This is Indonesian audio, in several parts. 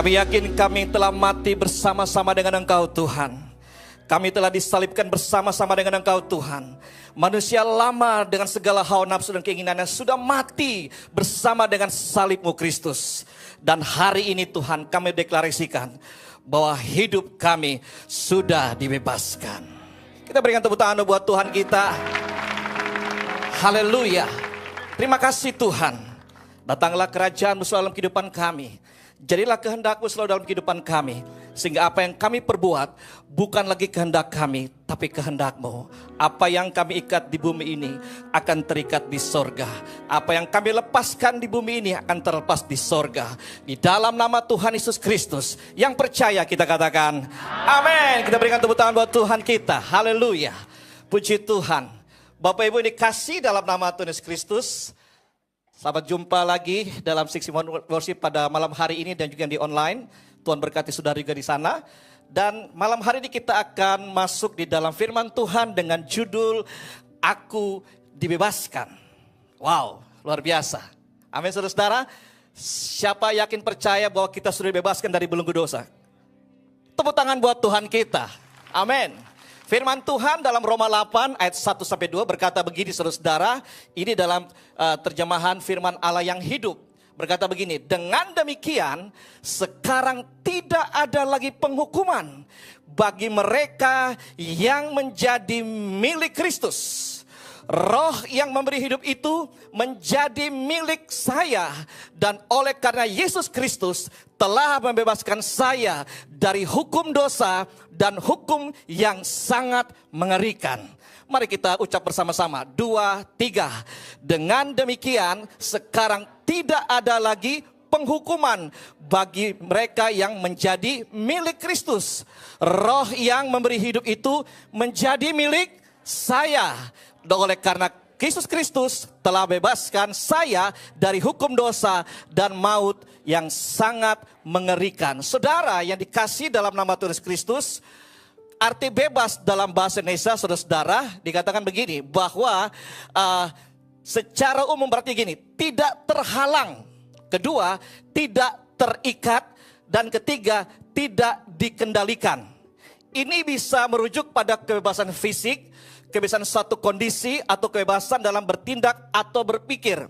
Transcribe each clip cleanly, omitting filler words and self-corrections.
Kami yakin kami telah mati bersama-sama dengan Engkau Tuhan. Kami telah disalibkan bersama-sama dengan Engkau Tuhan. Manusia lama dengan segala hawa nafsu dan keinginannya sudah mati bersama dengan salib-Mu Kristus. Dan hari ini Tuhan kami deklarasikan bahwa hidup kami sudah dibebaskan. Kita berikan tepuk tangan buat Tuhan kita. Haleluya. Terima kasih Tuhan. Datanglah kerajaan-Mu dalam kehidupan kami. Jadilah kehendak-Mu selalu dalam kehidupan kami. Sehingga apa yang kami perbuat bukan lagi kehendak kami, tapi kehendak-Mu. Apa yang kami ikat di bumi ini akan terikat di sorga. Apa yang kami lepaskan di bumi ini akan terlepas di sorga. Di dalam nama Tuhan Yesus Kristus. Yang percaya kita katakan amin. Kita berikan tepuk tangan buat Tuhan kita. Haleluya. Puji Tuhan. Bapak Ibu dikasih dalam nama Tuhan Yesus Kristus. Selamat jumpa lagi dalam Six in One Worship pada malam hari ini dan juga di online. Tuhan berkati saudara juga di sana. Dan malam hari ini kita akan masuk di dalam firman Tuhan dengan judul Aku Dibebaskan. Wow, luar biasa. Amin saudara-saudara. Siapa yakin percaya bahwa kita sudah dibebaskan dari belenggu dosa? Tepuk tangan buat Tuhan kita. Amin. Firman Tuhan dalam Roma 8 ayat 1-2 berkata begini saudara-saudara. Ini dalam terjemahan firman Allah yang hidup. Berkata begini, dengan demikian sekarang tidak ada lagi penghukuman bagi mereka yang menjadi milik Kristus. Roh yang memberi hidup itu menjadi milik saya. Dan oleh karena Yesus Kristus telah membebaskan saya dari hukum dosa dan hukum yang sangat mengerikan. Mari kita ucap bersama-sama. 2, 3. Dengan demikian sekarang tidak ada lagi penghukuman bagi mereka yang menjadi milik Kristus. Roh yang memberi hidup itu menjadi milik saya. Dan oleh karena Yesus Kristus telah bebaskan saya dari hukum dosa dan maut yang sangat mengerikan. Saudara yang dikasih dalam nama Tuhan Yesus Kristus, arti bebas dalam bahasa Indonesia saudara-saudara dikatakan begini, bahwa secara umum berarti gini, tidak terhalang. Kedua, tidak terikat. Dan ketiga, tidak dikendalikan. Ini bisa merujuk pada kebebasan fisik, kebebasan suatu kondisi, atau kebebasan dalam bertindak atau berpikir.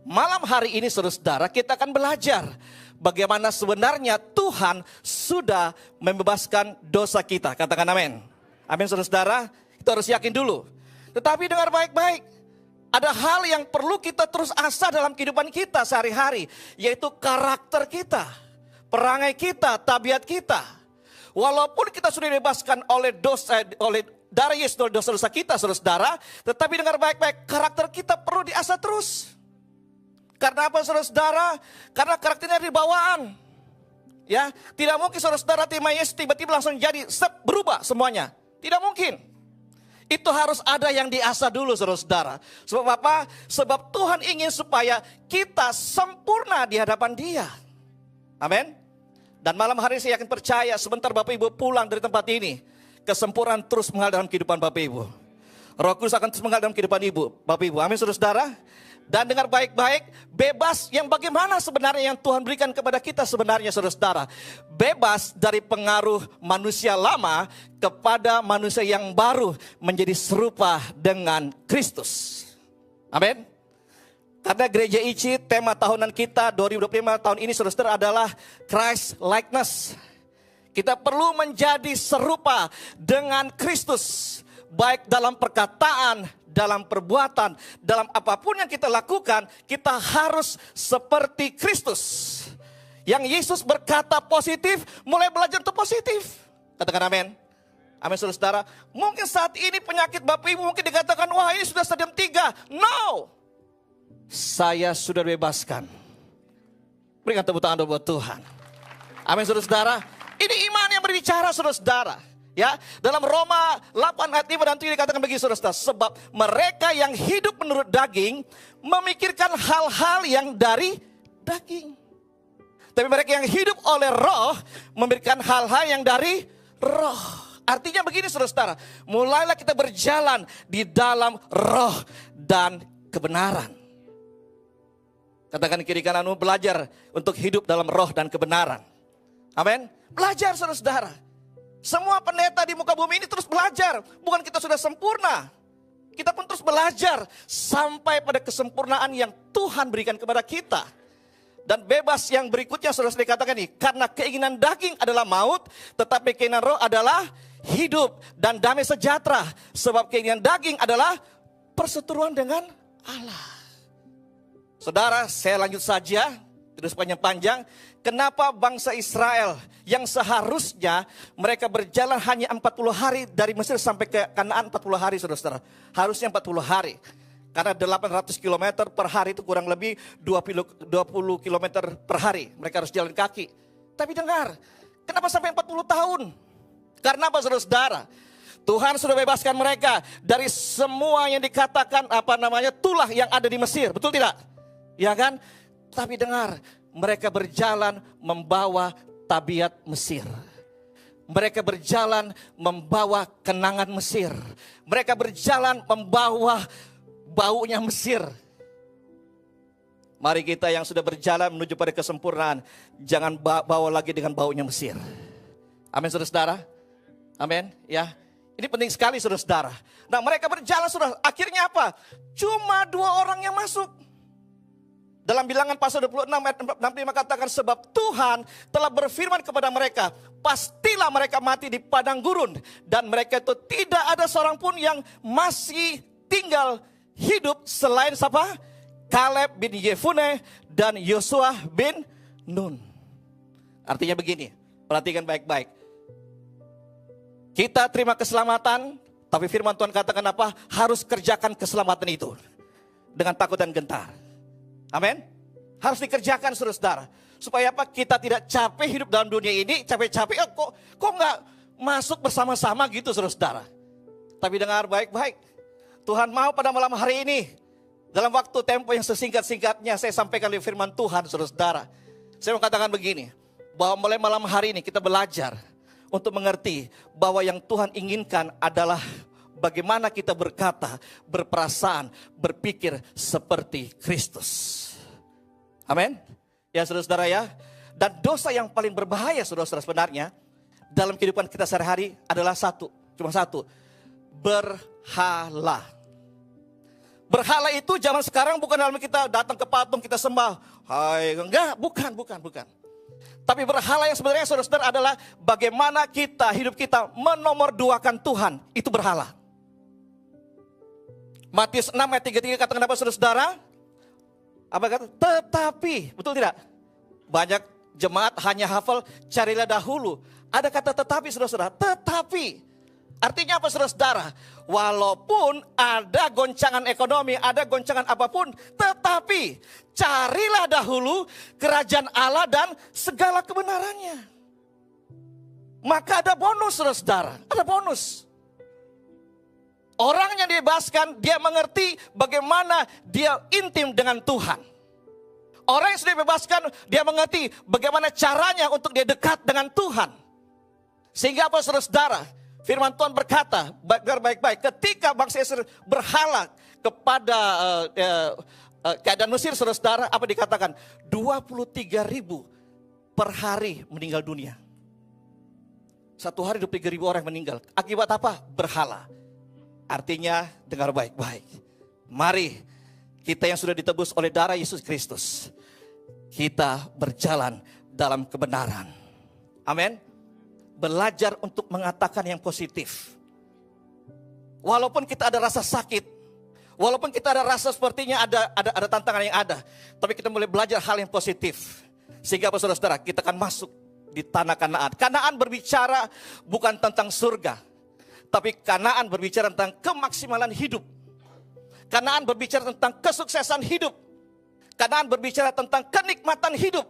Malam hari ini saudara-saudara kita akan belajar bagaimana sebenarnya Tuhan sudah membebaskan dosa kita. Katakan amin. Amin saudara-saudara, kita harus yakin dulu. Tetapi dengar baik-baik, ada hal yang perlu kita terus asah dalam kehidupan kita sehari-hari, yaitu karakter kita, perangai kita, tabiat kita. Walaupun kita sudah dibebaskan oleh dosa, dari Yesus dosa-dosa kita saudara-saudara, tetapi dengar baik-baik, karakter kita perlu diasah terus. Karena apa saudara-saudara? Karena karakternya dari bawaan. Ya, tidak mungkin saudara-saudara terima Yesus tiba-tiba langsung jadi berubah semuanya. Tidak mungkin. Itu harus ada yang diasah dulu saudara-saudara. Sebab apa? Sebab Tuhan ingin supaya kita sempurna di hadapan Dia. Amin. Dan malam hari ini saya yakin percaya sebentar Bapak Ibu pulang dari tempat ini, kesempurnaan terus mengalir dalam kehidupan Bapak Ibu. Roh Kudus akan terus mengalir dalam kehidupan Bapak Ibu. Amin saudara-saudara. Dan dengar baik-baik, bebas yang bagaimana sebenarnya yang Tuhan berikan kepada kita sebenarnya saudara-saudara. Bebas dari pengaruh manusia lama kepada manusia yang baru menjadi serupa dengan Kristus. Amin. Karena gereja ICI tema tahunan kita 2025 tahun ini saudara-saudara adalah Christ likeness. Kita perlu menjadi serupa dengan Kristus. Baik dalam perkataan, dalam perbuatan, dalam apapun yang kita lakukan, kita harus seperti Kristus. Yang Yesus berkata positif, mulai belajar untuk positif. Katakan amin. Amin saudara-saudara. Mungkin saat ini penyakit Bapak Ibu mungkin dikatakan, wah ini sudah stadium 3. No. Saya sudah dibebaskan. Berikan tepuk tangan buat Tuhan. Amin saudara-saudara. Ini iman yang berbicara saudara-saudara. Ya, dalam Roma 8 ayat 5 dan 7 dikatakan begini saudara-saudara. Sebab mereka yang hidup menurut daging memikirkan hal-hal yang dari daging. Tapi mereka yang hidup oleh roh memikirkan hal-hal yang dari roh. Artinya begini saudara-saudara. Mulailah kita berjalan di dalam roh dan kebenaran. Katakan kiri kananmu, belajar untuk hidup dalam roh dan kebenaran. Amin. Belajar saudara-saudara. Semua pendeta di muka bumi ini terus belajar. Bukan kita sudah sempurna. Kita pun terus belajar sampai pada kesempurnaan yang Tuhan berikan kepada kita. Dan bebas yang berikutnya saudara dikatakan ini. Karena keinginan daging adalah maut, tetapi keinginan roh adalah hidup dan damai sejahtera. Sebab keinginan daging adalah perseteruan dengan Allah. Saudara, saya lanjut saja. Tidak sepanjang-panjang. Kenapa bangsa Israel yang seharusnya mereka berjalan hanya 40 hari dari Mesir sampai ke Kanaan 40 hari saudara-saudara. Harusnya 40 hari. Karena 800 km per hari itu kurang lebih 20 km per hari. Mereka harus jalan kaki. Tapi dengar, kenapa sampai 40 tahun? Karena apa saudara-saudara? Tuhan sudah bebaskan mereka dari semua yang dikatakan tulah yang ada di Mesir. Betul tidak? Ya kan? Tapi dengar, mereka berjalan membawa tabiat Mesir. Mereka berjalan membawa kenangan Mesir. Mereka berjalan membawa baunya Mesir. Mari kita yang sudah berjalan menuju pada kesempurnaan, jangan bawa lagi dengan baunya Mesir. Amin saudara-saudara. Amin ya. Ini penting sekali saudara-saudara. Nah mereka berjalan saudara, akhirnya apa? Cuma 2 orang yang masuk. Dalam Bilangan pasal 26 ayat 65 katakan, sebab Tuhan telah berfirman kepada mereka, pastilah mereka mati di padang gurun. Dan mereka itu tidak ada seorang pun yang masih tinggal hidup selain siapa? Kaleb bin Yefune dan Yosua bin Nun. Artinya begini, perhatikan baik-baik. Kita terima keselamatan, tapi firman Tuhan katakan apa? Harus kerjakan keselamatan itu dengan takut dan gentar. Amin. Harus dikerjakan saudara-saudara. Supaya apa? Kita tidak capek hidup dalam dunia ini, capek-capek. Kok nggak masuk bersama-sama gitu saudara-saudara. Tapi dengar baik-baik. Tuhan mau pada malam hari ini, dalam waktu tempo yang sesingkat-singkatnya, saya sampaikan firman Tuhan saudara-saudara. Saya mau katakan begini, bahwa mulai malam hari ini kita belajar untuk mengerti bahwa yang Tuhan inginkan adalah bagaimana kita berkata, berperasaan, berpikir seperti Kristus. Amin. Ya saudara-saudara ya. Dan dosa yang paling berbahaya saudara-saudara sebenarnya dalam kehidupan kita sehari-hari adalah cuma satu. Berhala. Berhala itu zaman sekarang bukan dalam kita datang ke patung kita sembah. Hai, enggak, bukan. Tapi berhala yang sebenarnya saudara-saudara adalah bagaimana hidup kita menomorduakan Tuhan. Itu berhala. Matius 6 ayat 33 katakan apa saudara-saudara? Apa kata? Tetapi, betul tidak? Banyak jemaat hanya hafal carilah dahulu. Ada kata tetapi saudara-saudara. Tetapi, artinya apa saudara-saudara? Walaupun ada goncangan ekonomi, ada goncangan apapun, tetapi carilah dahulu kerajaan Allah dan segala kebenarannya. Maka ada bonus saudara-saudara, ada bonus. Orang yang dibebaskan, dia mengerti bagaimana dia intim dengan Tuhan. Orang yang sudah dibebaskan, dia mengerti bagaimana caranya untuk dia dekat dengan Tuhan. Sehingga apa saudara-saudara? Firman Tuhan berkata, baik-baik, ketika bangsa Israel berhala kepada keadaan Mesir, saudara-saudara, apa dikatakan? 23.000 per hari meninggal dunia. Satu hari 23.000 orang meninggal. Akibat apa? Berhala. Artinya, dengar baik-baik. Mari kita yang sudah ditebus oleh darah Yesus Kristus, kita berjalan dalam kebenaran. Amin. Belajar untuk mengatakan yang positif. Walaupun kita ada rasa sakit, walaupun kita ada rasa sepertinya ada tantangan yang ada, tapi kita mulai belajar hal yang positif. Sehingga apa saudara-saudara, kita akan masuk di tanah Kanaan. Kanaan berbicara bukan tentang surga, tapi Kanaan berbicara tentang kemaksimalan hidup. Kanaan berbicara tentang kesuksesan hidup. Kanaan berbicara tentang kenikmatan hidup.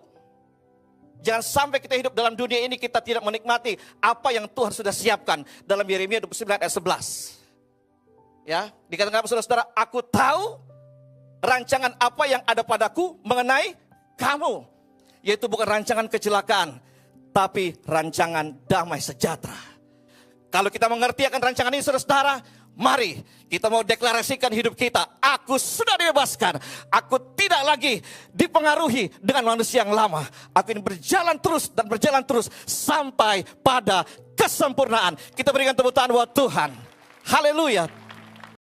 Jangan sampai kita hidup dalam dunia ini kita tidak menikmati apa yang Tuhan sudah siapkan. Dalam Yeremia 29 ayat 11. Ya, dikatakan apa saudara-saudara? Aku tahu rancangan apa yang ada padaku mengenai kamu. Yaitu bukan rancangan kecelakaan, tapi rancangan damai sejahtera. Kalau kita mengerti akan rancangan ini saudara-saudara, Mari kita mau deklarasikan hidup kita. Aku sudah dibebaskan. Aku tidak lagi dipengaruhi dengan manusia yang lama. Aku ingin berjalan terus dan berjalan terus sampai pada kesempurnaan. Kita berikan tepuk tangan buat Tuhan. Haleluya.